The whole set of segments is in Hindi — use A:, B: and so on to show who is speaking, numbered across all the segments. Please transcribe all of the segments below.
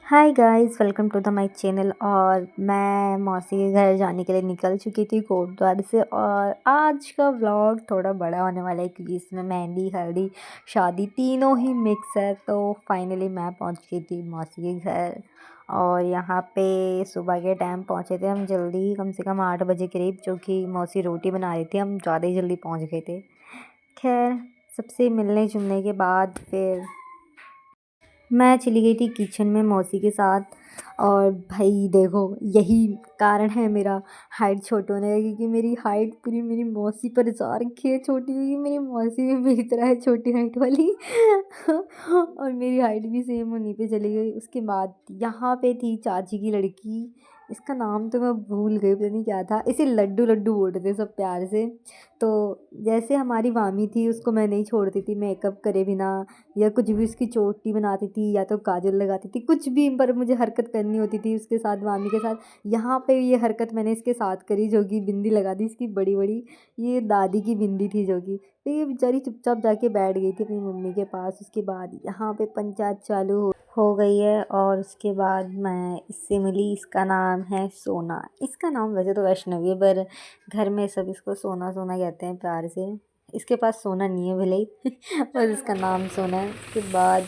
A: Hi guys, welcome to the my channel. और मैं मौसी के घर जाने के लिए निकल चुकी थी कोटद्वार से। और आज का व्लॉग थोड़ा बड़ा होने वाला है क्योंकि इसमें मेहंदी, हल्दी, शादी तीनों ही मिक्स है। तो फाइनली मैं पहुंच गई थी मौसी के घर। और यहाँ पे सुबह के टाइम पहुंचे थे हम जल्दी, कम से कम 8 बजे करीब, जो कि मौसी रोटी बना रही थी। हम ज़्यादा ही जल्दी पहुँच गए थे। खैर, सबसे मिलने जुलने के बाद फिर मैं चली गई थी किचन में मौसी के साथ। और भाई देखो, यही कारण है मेरा हाइट छोटा होने का, क्योंकि मेरी हाइट पूरी मेरी मौसी पर जा रखी है छोटी, क्योंकि मेरी मौसी भी मेरी तरह है छोटी हाइट वाली। और मेरी हाइट भी सेम होनी पे चली गई। उसके बाद यहाँ पे थी चाची की लड़की, इसका नाम तो मैं भूल गई, पता नहीं क्या था। इसे लड्डू लड्डू बोलते थे सब प्यार से। तो जैसे हमारी मामी थी, उसको मैं नहीं छोड़ती थी मेकअप करे बिना, या कुछ भी उसकी चोटी बनाती थी या तो काजल लगाती थी, कुछ भी, पर मुझे हरकत करनी होती थी उसके साथ, मामी के साथ। यहाँ पे ये हरकत मैंने इसके साथ करी, जो कि बिंदी लगा दी इसकी बड़ी बड़ी। ये दादी की बिंदी थी जो कि, तो ये बेचारी चुपचाप जाके बैठ गई थी अपनी मम्मी के पास। उसके बाद यहाँ पे पंचायत चालू हो गई है। और उसके बाद मैं इससे मिली। इसका नाम है सोना। इसका नाम वैसे तो वैष्णवी है, पर घर में सब इसको सोना सोना कहते हैं प्यार से। इसके पास सोना नहीं है भले ही, पर इसका नाम सोना है। उसके बाद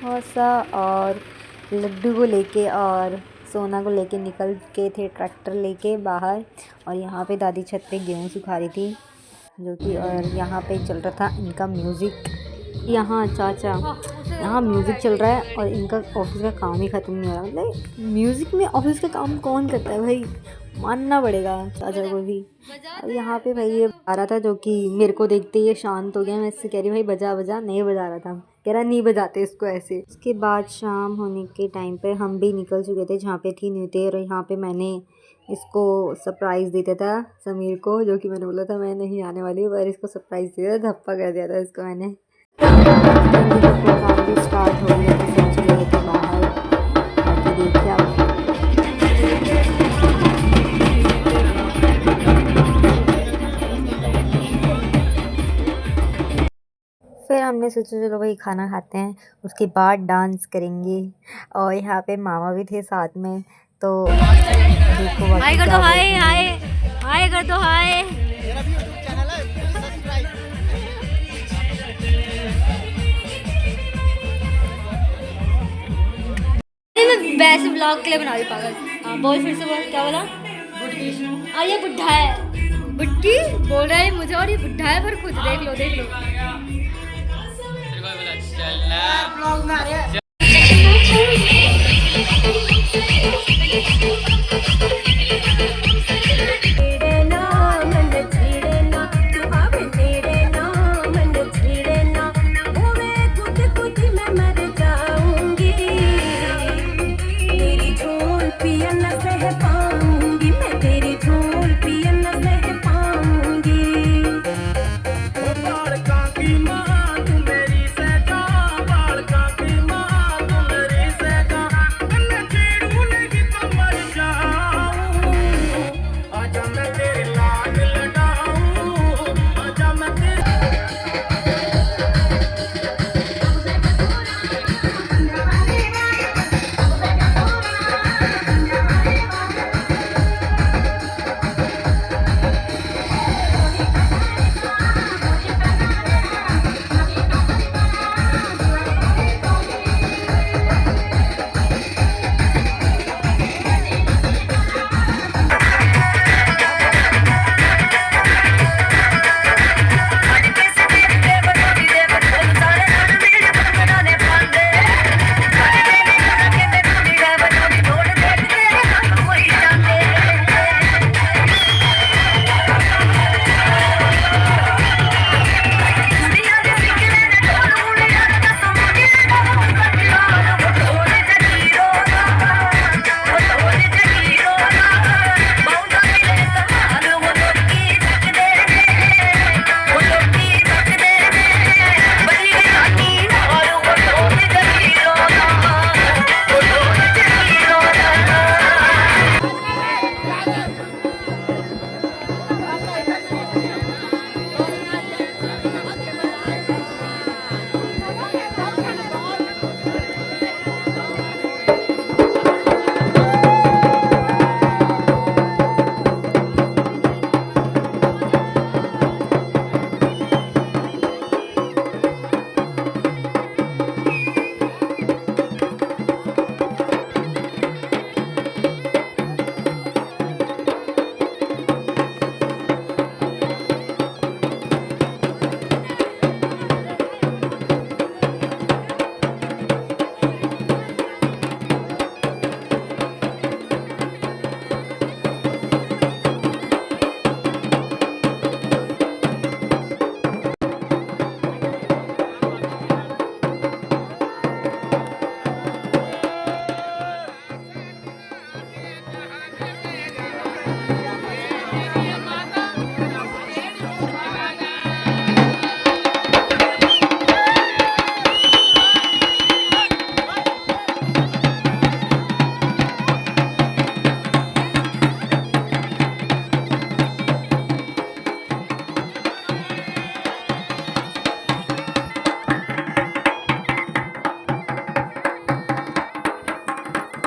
A: मौसा और लड्डू को लेके और सोना को लेके निकल के थे ट्रैक्टर लेके बाहर। और यहाँ पे दादी छत पे गेहूँ सुखा रही थी, जो कि, और यहाँ पे चल रहा था इनका म्यूज़िक। यहाँ चाचा, यहाँ म्यूज़िक चल रहा है और इनका ऑफिस का काम ही ख़त्म नहीं हो रहा। मतलब म्यूज़िक में ऑफिस का काम कौन करता है भाई, मानना पड़ेगा चाचा को भी। और यहाँ पे भाई ये आ रहा था, जो कि मेरे को देखते ही ये शांत हो गया। मैं इससे कह रही भाई बजा बजा, नहीं बजा रहा था, कह रहा नहीं बजाते इसको ऐसे। उसके बाद शाम होने के टाइम पे हम भी निकल चुके थे जहाँ पे थी न्यूते। और यहाँ पे मैंने इसको सरप्राइज़ देता था समीर को, जो कि मैंने बोला था मैं नहीं आने वाली, पर इसको सरप्राइज़ दिया था, धप्पा कर दिया था इसको मैंने। मेहंदी का प्रोग्राम भी स्टार्ट हो गया था, सब चले गए थे बाहर। बाकी देखिए आप। फिर हमने सोचा चलो भाई खाना खाते हैं, उसके बाद डांस करेंगे। और यहाँ पे मामा भी थे साथ में। तो देखो
B: हाय
A: बाकी
B: कर
A: क्या
B: दो, हाय
A: बोलते
B: हाय
A: हैं।
B: हाय कर दो, हाय। मैं वैसे ब्लॉग के लिए बना रही पागल। हाँ बोल, फिर से बोल, क्या बोला? और ये बुढ़ा है, बुड्ढी बोल रहा है मुझे, और ये बुढ़ा है, पर खुद देख लो देख लो।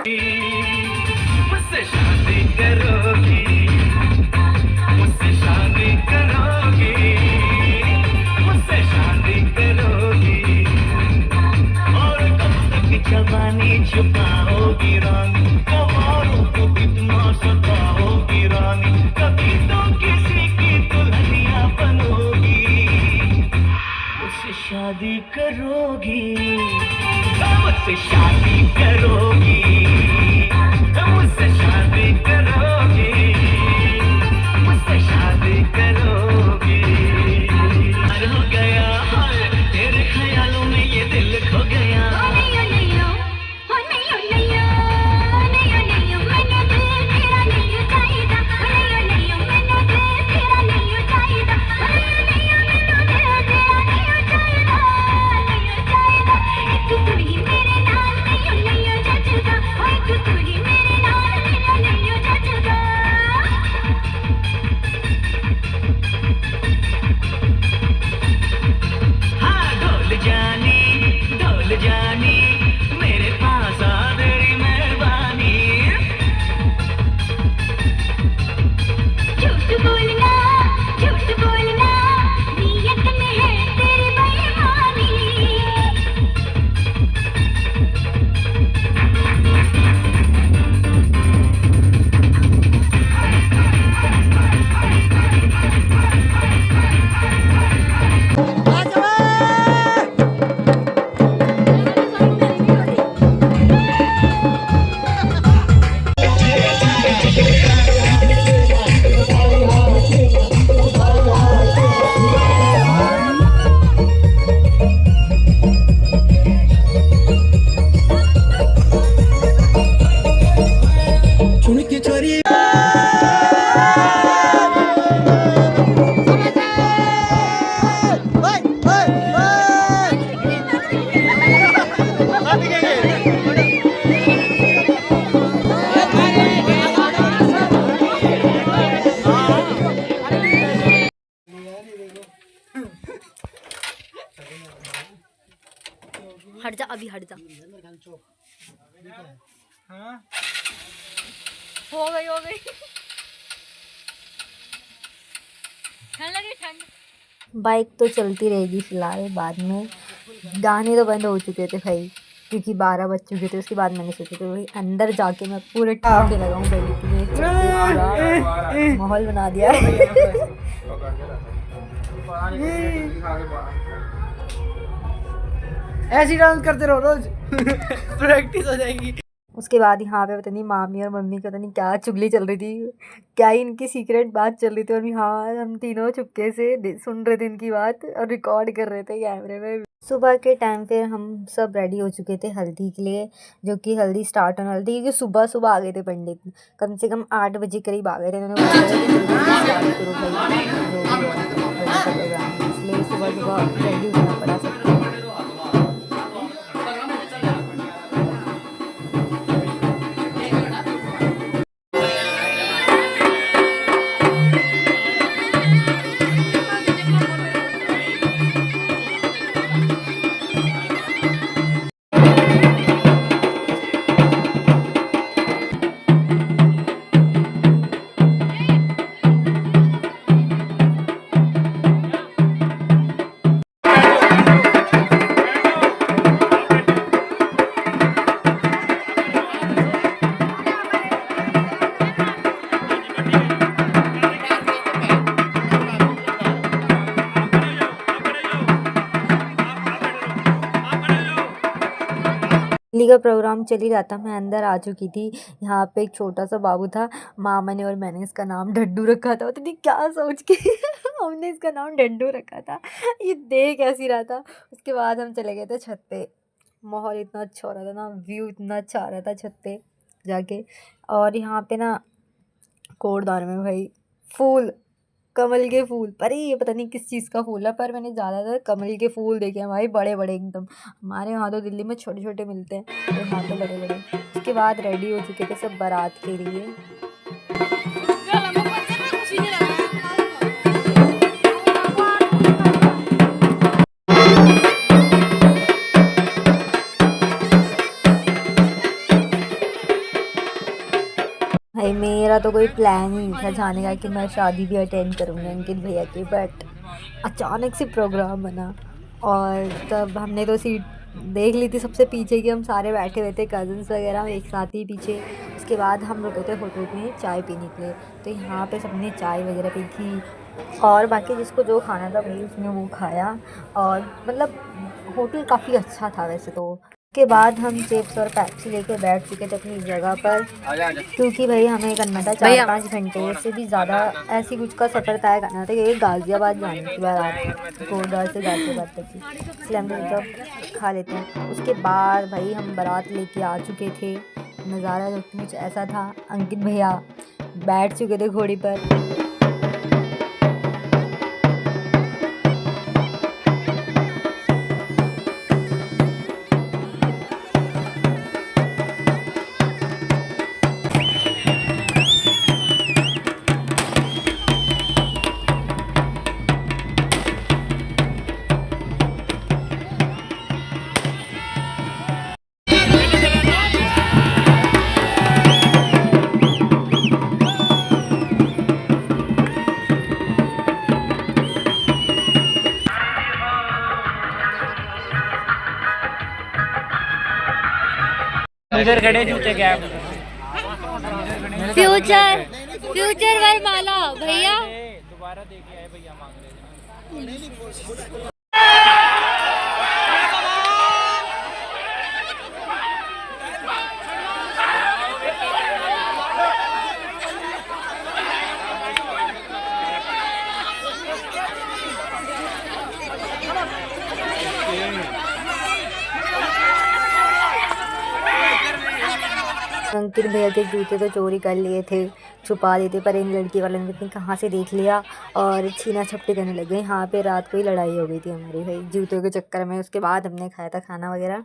C: मुझसे शादी करोगी, मुझसे शादी करोगी, मुझसे शादी करोगी, और कब तक जवानी छुपाओगी रानी, कवारों को कितना सताओगी रानी, कभी तो किसी की दुल्हनिया बनोगी, मुझसे शादी करोगी, मुझसे शादी करोगी, मुझसे शादी करोगी, मुझसे शादी करोगी। प्यार हो गया हाय, तेरे ख्यालों में ये दिल खो गया। हाँ ढोल जानी मेरे पास आ तेरी मेहरबानी। झूठ बोलना नीयत में है तेरी बेईमानी।
B: हट जा, अभी हट जा। हो गई ठंड लगी ठंड।
A: बाइक तो चलती रहेगी फिलहाल, बाद में गाने तो बंद हो चुके थे भाई, क्योंकि 12 बज चुके थे। उसके बाद मैंने सोचा था भाई अंदर जाके मैं पूरे टीके लगाऊं, बेल्ट में पूरा माहौल बना दिया है।
D: ऐसी डांस करते रहो रोज प्रैक्टिस हो जाएगी।
A: उसके बाद यहाँ पे पता नहीं मामी और मम्मी का पता नहीं क्या चुगली चल रही थी, क्या ही इनकी सीक्रेट बात चल रही थी, और हाँ हम तीनों चुपके से सुन रहे थे इनकी बात और रिकॉर्ड कर रहे थे कैमरे में। सुबह के टाइम पे हम सब रेडी हो चुके थे हल्दी के लिए, जो कि हल्दी स्टार्ट होने वाली थी, क्योंकि सुबह सुबह आ गए थे पंडित, कम से कम 8 बजे करीब आ गए थे। उन्होंने बोला था कि जल्दी स्टार्ट करो भाई जो भी है हल्दी का प्रोग्राम, इसलिए सुबह सुबह रेडी होना पड़ा सबको। होली का प्रोग्राम चल ही रहा था, मैं अंदर आ चुकी थी। यहाँ पे एक छोटा सा बाबू था, मामा ने और मैंने इसका नाम डड्डू रखा था। पता नहीं क्या सोच के हमने इसका नाम डड्डू रखा था, ये देख ऐसी रहा था। उसके बाद हम चले गए थे छत पे, माहौल इतना अच्छा हो रहा था ना, व्यू इतना अच्छा आ रहा था छत पे जाके। और यहाँ पे ना कोटद्वार में भाई फूल, कमल के फूल, पर ये पता नहीं किस चीज़ का फूल है, पर मैंने ज़्यादातर कमल के फूल देखे हैं भाई, बड़े बड़े एकदम। हमारे यहाँ तो दिल्ली में छोटे छोटे मिलते हैं, तो यहाँ तो बड़े बड़े। उसके बाद रेडी हो चुके थे सब बारात के लिए। भाई मेरा तो कोई प्लान ही नहीं था जाने का कि मैं शादी भी अटेंड करूँगी अंकित भैया की, बट अचानक से प्रोग्राम बना और तब हमने तो सीट देख ली थी सबसे पीछे की, हम सारे बैठे हुए थे कज़न्स वगैरह एक साथ ही पीछे। उसके बाद हम रुके थे होटल में चाय पीने के लिए, तो यहाँ पे सबने चाय वगैरह पी थी और बाकी जिसको जो खाना था भाई उसने वो खाया। और मतलब होटल काफ़ी अच्छा था वैसे तो। उसके बाद हम चिप्स और पेप्सी लेके बैठ चुके थे अपनी जगह पर, क्योंकि भाई हमें करना था 4-5 घंटे से भी ज़्यादा ऐसी कुछ का सफ़र तय करना था, क्योंकि गाज़ियाबाद जाने की बारात गोरदार से गाज़ियाबाद तक की, इसलिए हमने सोचा खा लेते हैं। उसके बाद भाई हम बारात लेके आ चुके थे। नज़ारा जो कुछ ऐसा था, अंकित भैया बैठ चुके थे घोड़ी पर।
D: इधर खड़े जूते क्या
B: फ्यूचर फ्यूचर वरमाला भैया।
D: दोबारा देखे आए भैया मांग रहे थे।
A: अंकित भैया के जूते तो चोरी कर लिए थे, छुपा लिए थे, पर इन लड़की वालों ने कहाँ से देख लिया और छीना झपटी करने लग गए। यहाँ पे रात को ही लड़ाई हो गई थी हमारी भाई जूतों के चक्कर में। उसके बाद हमने खाया था खाना वगैरह।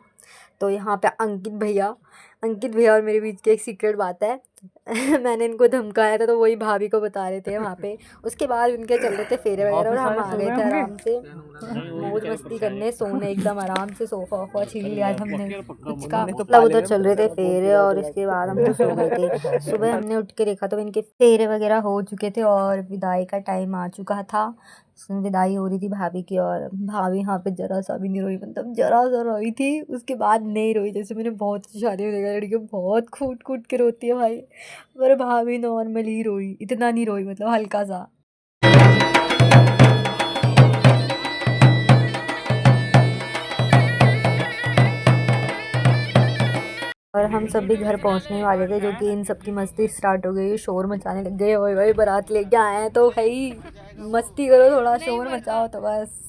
A: तो यहाँ पे अंकित भैया और मेरे बीच की एक सीक्रेट बात है मैंने इनको धमकाया था तो वही भाभी को बता रहे थे वहाँ पे। उसके बाद उनके चल रहे थे फेरे वगैरह और हम आ गए थे आराम से मौज मस्ती करने, सोने एकदम आराम से, सोफा वोफा छीन लिया था हमने कुछ का, मतलब उधर चल रहे थे फेरे। और इसके बाद हम तो सो गए थे। सुबह हमने उठ के देखा तो इनके फेरे वगैरह हो चुके थे और विदाई का टाइम आ चुका था। विदाई हो रही थी भाभी की और भाभी यहाँ पे जरा सा भी नहीं रोई, मतलब जरा सा रोई थी, उसके बाद नहीं रोई। जैसे मैंने बहुत सी शादी में देखा लड़कियाँ बहुत कूट कूट के रोती है भाई, पर भाभी नॉर्मली रोई, इतना नहीं रोई, मतलब हल्का सा। और हम सब भी घर पहुंचने वाले थे, जो कि इन सब की मस्ती स्टार्ट हो गई, शोर मचाने लग गए। ओए ओए बारात लेके आए हैं तो भाई मस्ती करो, थोड़ा शोर मचाओ तो बस।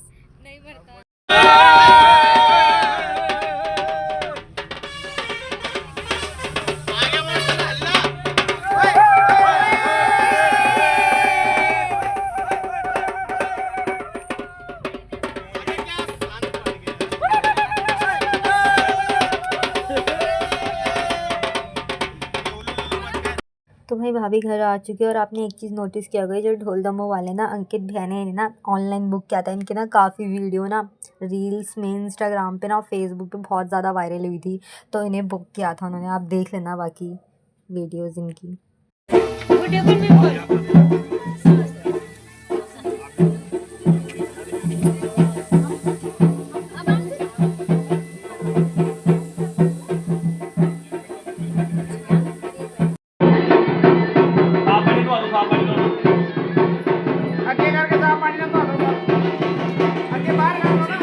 A: तो भाई भाभी घर आ चुकी है और आपने एक चीज़ नोटिस किया होगा, जो ढोल दमो वाले ना अंकित भैया ने ना ऑनलाइन बुक किया था। इनके ना काफ़ी वीडियो ना रील्स में, इंस्टाग्राम पे ना, फेसबुक पे बहुत ज़्यादा वायरल हुई थी, तो इन्हें बुक किया था उन्होंने। आप देख लेना बाकी वीडियोज़ इनकी।
D: आगे करके साफ पानी ना दो, आगे बाहर कर लो ना।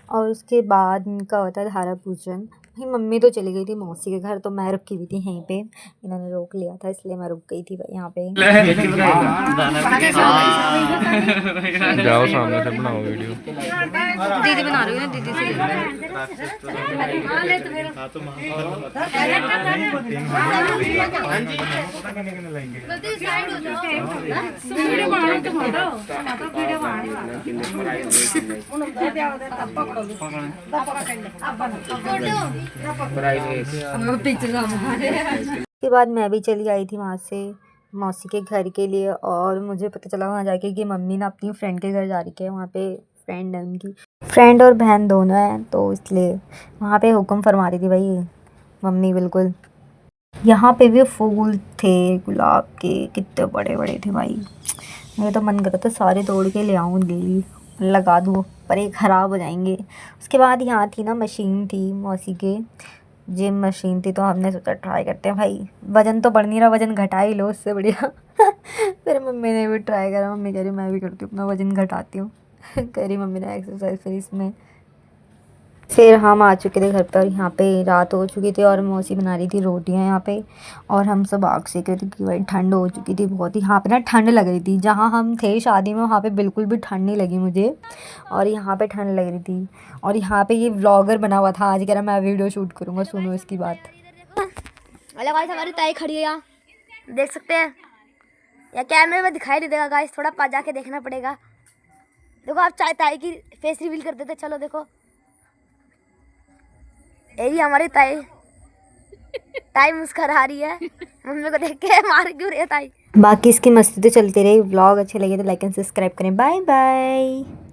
A: और उसके बाद इनका होता है धारा पूजन। भाई मम्मी तो चली गई थी मौसी के घर, तो मैं रुकी हुई थी यहीं पे, इन्होंने रोक लिया था इसलिए मैं रुक गई थी भाई यहाँ पे।
E: जाओ सामने से बनाओ वीडियो।
B: दीदी बना रही है ना, दीदी से।
A: पिक्चर उसके बाद मैं भी चली आई थी वहाँ से मौसी के घर के लिए, और मुझे पता चला वहाँ जाके कि मम्मी ना अपनी फ्रेंड के घर जा रही है। वहाँ पे फ्रेंड है उनकी, फ्रेंड और बहन दोनों हैं, तो इसलिए वहाँ पे हुक्म फरमा रही थी भाई मम्मी बिल्कुल। यहाँ पे भी फूल थे गुलाब के, कितने बड़े बड़े थे भाई। मेरा तो मन कर रहा था सारे तोड़ के ले आऊँ डेली, लगा दूँ, पर ये ख़राब हो जाएंगे। उसके बाद यहाँ थी ना मशीन थी मौसी के, जिम मशीन थी, तो हमने सोचा ट्राई करते हैं भाई। वज़न तो बढ़ नहीं रहा, वज़न घटा ही लो उससे बढ़िया। फिर मम्मी ने भी ट्राई करा, मम्मी कह रही मैं भी करती हूँ, अपना वज़न घटाती हूँ। कह रही मम्मी ने एक्सरसाइज फिर इसमें। फिर हम आ चुके थे घर पर, यहाँ पे रात हो चुकी थी और मौसी बना रही थी रोटियाँ यहाँ पे, और हम सब आग सेक रहे थे कि भाई ठंड हो चुकी थी बहुत ही। यहाँ पे ना ठंड लग रही थी, जहाँ हम थे शादी में वहाँ पे बिल्कुल भी ठंड नहीं लगी मुझे, और यहाँ पे ठंड लग रही थी। और यहाँ पे ये व्लॉगर बना हुआ था, आज कह रहा मैं वीडियो शूट करूँगा, सुनो इसकी बात।
B: हेलो गाइस, हमारी ताई खड़ी है यहाँ, देख सकते हैं, या कैमरे में दिखाई नहीं देगा गाइस, थोड़ा पास जाके देखना पड़ेगा। देखो आप चाहे ताई की फेस रिवील कर देते, चलो देखो, यही हमारी ताई। ताई मुस्कुरा रही है, मम्मी को देख के मार क्यों रही है ताई।
A: बाकी इसकी मस्ती तो चलती रही। व्लॉग अच्छे लगे तो लाइक एंड सब्सक्राइब करें। Bye bye.